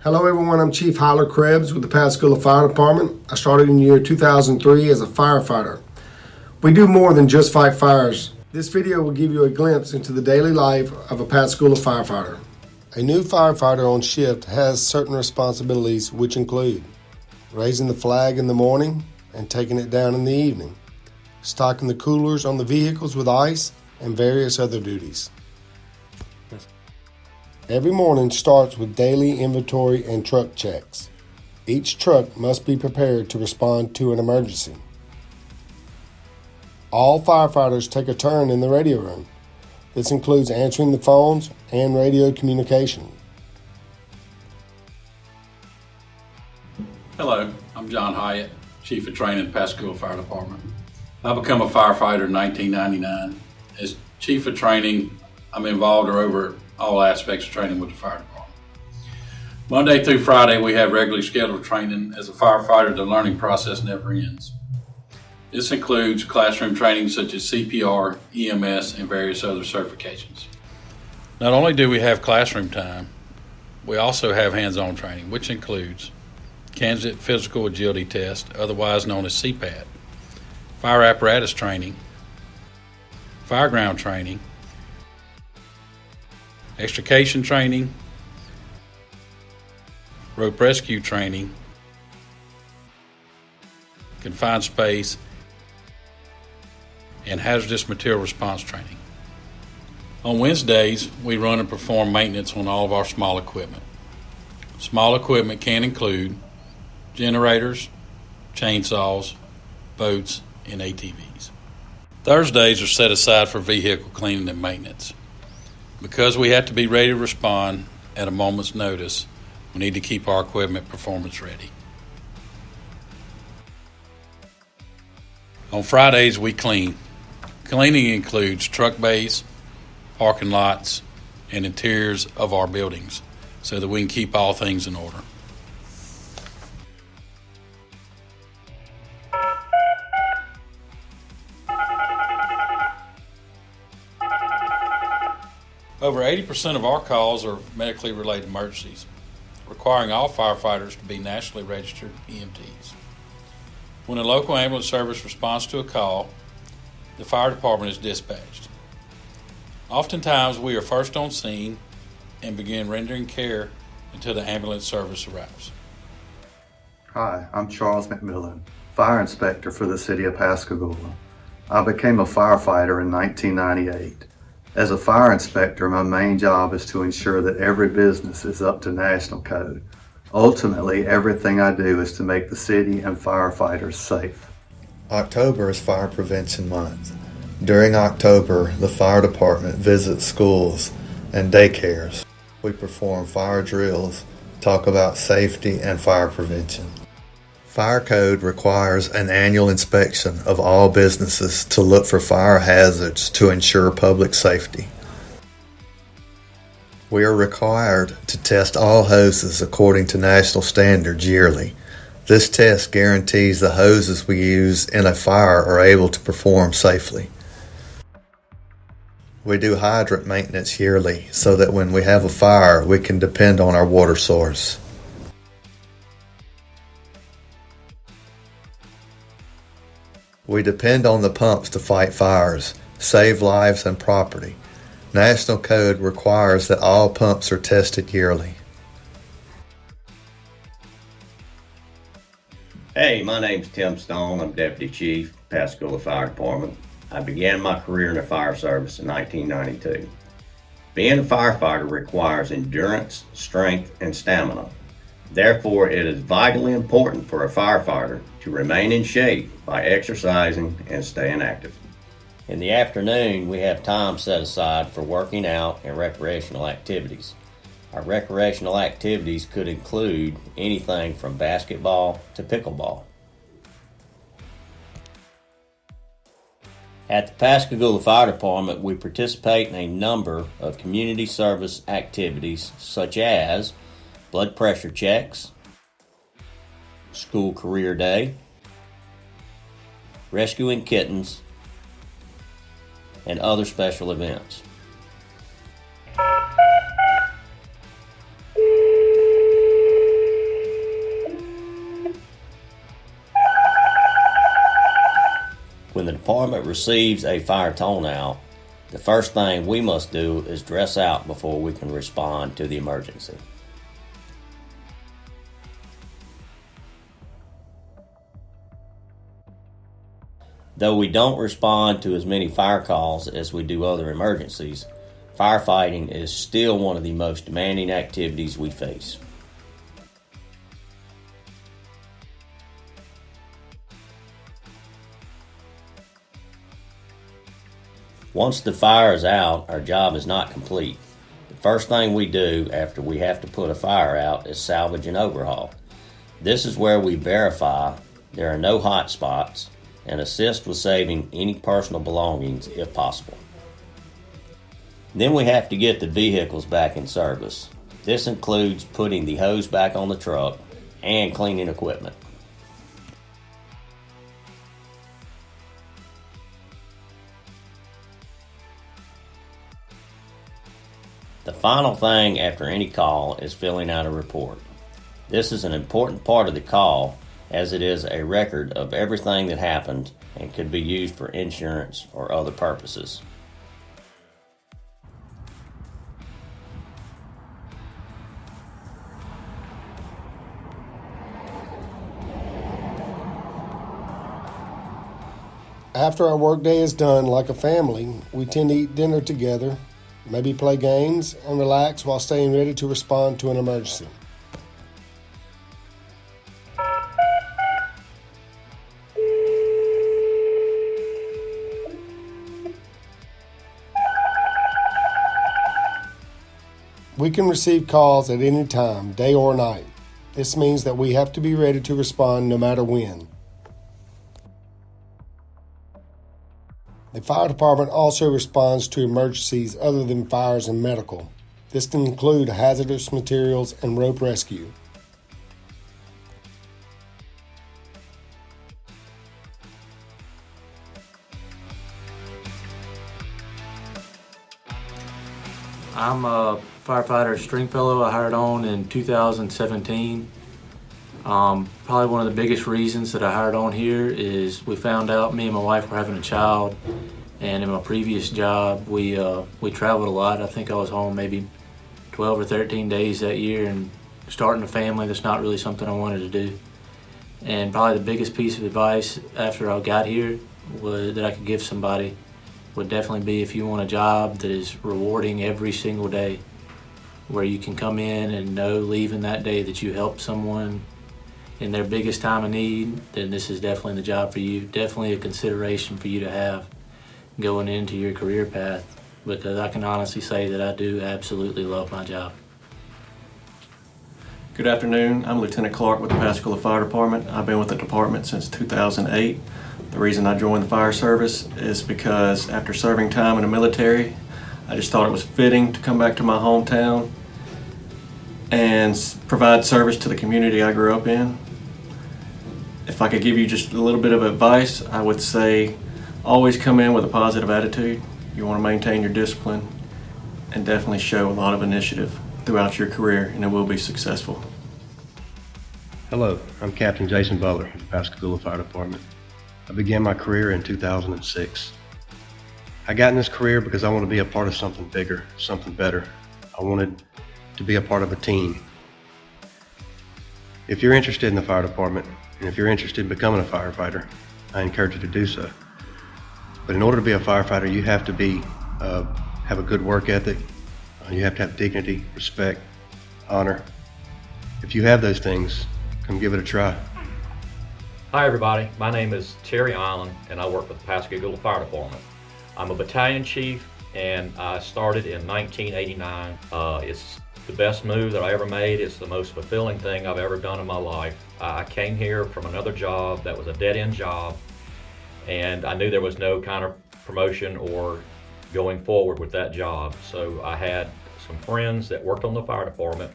Hello everyone, I'm Chief Hyler Krebs with the Pascagoula Fire Department. I started in the year 2003 as a firefighter. We do more than just fight fires. This video will give you a glimpse into the daily life of a Pascagoula firefighter. A new firefighter on shift has certain responsibilities which include raising the flag in the morning and taking it down in the evening, stocking the coolers on the vehicles with ice, and various other duties. Every morning starts with daily inventory and truck checks. Each truck must be prepared to respond to an emergency. All firefighters take a turn in the radio room. This includes answering the phones and radio communication. Hello, I'm John Hyatt, Chief of Training, Pascagoula Fire Department. I became a firefighter in 1999. As Chief of Training, I'm involved or over all aspects of training with the fire department. Monday through Friday, we have regularly scheduled training. As a firefighter, the learning process never ends. This includes classroom training such as CPR, EMS, and various other certifications. Not only do we have classroom time, we also have hands-on training, which includes candidate physical agility test, otherwise known as CPAT, fire apparatus training, fireground training, extrication training, rope rescue training, confined space, and hazardous material response training. On Wednesdays, we run and perform maintenance on all of our small equipment. Small equipment can include generators, chainsaws, boats, and ATVs. Thursdays are set aside for vehicle cleaning and maintenance. Because we have to be ready to respond at a moment's notice, we need to keep our equipment performance ready. On Fridays, we clean. Cleaning includes truck bays, parking lots, and interiors of our buildings so that we can keep all things in order. Over 80% of our calls are medically related emergencies, requiring all firefighters to be nationally registered EMTs. When a local ambulance service responds to a call, the fire department is dispatched. Oftentimes, we are first on scene and begin rendering care until the ambulance service arrives. Hi, I'm Charles McMillan, Fire Inspector for the City of Pascagoula. I became a firefighter in 1998. As a fire inspector, my main job is to ensure that every business is up to national code. Ultimately, everything I do is to make the city and firefighters safe. October is Fire Prevention Month. During October, the fire department visits schools and daycares. We perform fire drills, talk about safety and fire prevention. Fire code requires an annual inspection of all businesses to look for fire hazards to ensure public safety. We are required to test all hoses according to national standards yearly. This test guarantees the hoses we use in a fire are able to perform safely. We do hydrant maintenance yearly so that when we have a fire, we can depend on our water source. We depend on the pumps to fight fires, save lives and property. National code requires that all pumps are tested yearly. Hey, my name's Tim Stone. I'm Deputy Chief, Pascagoula Fire Department. I began my career in the fire service in 1992. Being a firefighter requires endurance, strength, and stamina. Therefore, it is vitally important for a firefighter to remain in shape by exercising and staying active. In the afternoon, we have time set aside for working out and recreational activities. Our recreational activities could include anything from basketball to pickleball. At the Pascagoula Fire Department, we participate in a number of community service activities such as blood pressure checks, school career day, rescuing kittens, and other special events. department receives a fire turnout, the first thing we must do is dress out before we can respond to the emergency. Though we don't respond to as many fire calls as we do other emergencies, firefighting is still one of the most demanding activities we face. Once the fire is out, our job is not complete. The first thing we do after we have to put a fire out is salvage and overhaul. This is where we verify there are no hot spots and assist with saving any personal belongings if possible. Then we have to get the vehicles back in service. This includes putting the hose back on the truck and cleaning equipment. The final thing after any call is filling out a report. This is an important part of the call as it is a record of everything that happened and could be used for insurance or other purposes. After our workday is done, like a family, we tend to eat dinner together, maybe play games, and relax while staying ready to respond to an emergency. We can receive calls at any time, day or night. This means that we have to be ready to respond no matter when. The fire department also responds to emergencies other than fires and medical. This can include hazardous materials and rope rescue. I'm a firefighter Stringfellow. I hired on in 2017. Probably one of the biggest reasons that I hired on here is we found out me and my wife were having a child, and in my previous job we traveled a lot. I think I was home maybe 12 or 13 days that year, and starting a family, that's not really something I wanted to do. And probably the biggest piece of advice after I got here that I could give somebody would definitely be, if you want a job that is rewarding every single day, where you can come in and know leaving that day that you helped someone in their biggest time of need, then this is definitely the job for you. Definitely a consideration for you to have going into your career path, because I can honestly say that I do absolutely love my job. Good afternoon. I'm Lieutenant Clark with the Pascagoula Fire Department. I've been with the department since 2008. The reason I joined the fire service is because after serving time in the military, I just thought it was fitting to come back to my hometown and provide service to the community I grew up in. If I could give you just a little bit of advice, I would say always come in with a positive attitude. You want to maintain your discipline and definitely show a lot of initiative throughout your career, and it will be successful. Hello, I'm Captain Jason Butler with the Pascagoula Fire Department. I began my career in 2006. I got in this career because I want to be a part of something bigger, something better. I wanted to be a part of a team. If you're interested in the fire department, and if you're interested in becoming a firefighter, I encourage you to do so. But in order to be a firefighter, you have to have a good work ethic. You have to have dignity, respect, honor. If you have those things, come give it a try. Hi everybody, my name is Terry Island and I work with the Pascagoula Fire Department. I'm a battalion chief and I started in 1989. It's the best move that I ever made. It's the most fulfilling thing I've ever done in my life. I came here from another job that was a dead-end job, and I knew there was no kind of promotion or going forward with that job. So I had some friends that worked on the fire department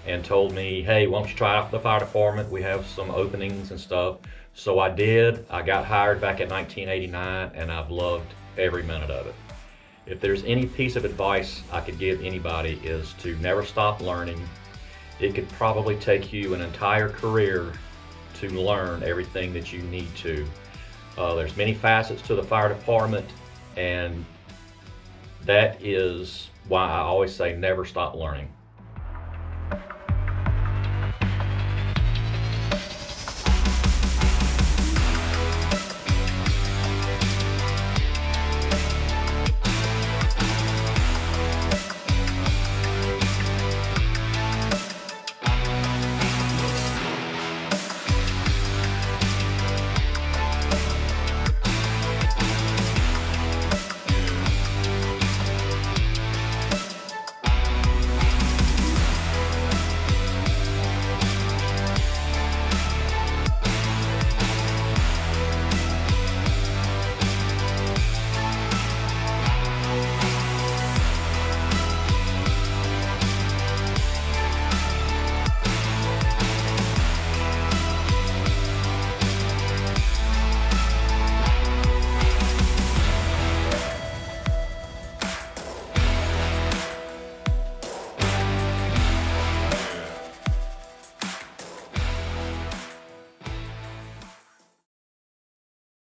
and told me, hey, why don't you try out for the fire department? We have some openings and stuff. So I did. I got hired back in 1989 and I've loved every minute of it. If there's any piece of advice I could give anybody is to never stop learning. It could probably take you an entire career to learn everything that you need to. There's many facets to the fire department, and that is why I always say never stop learning.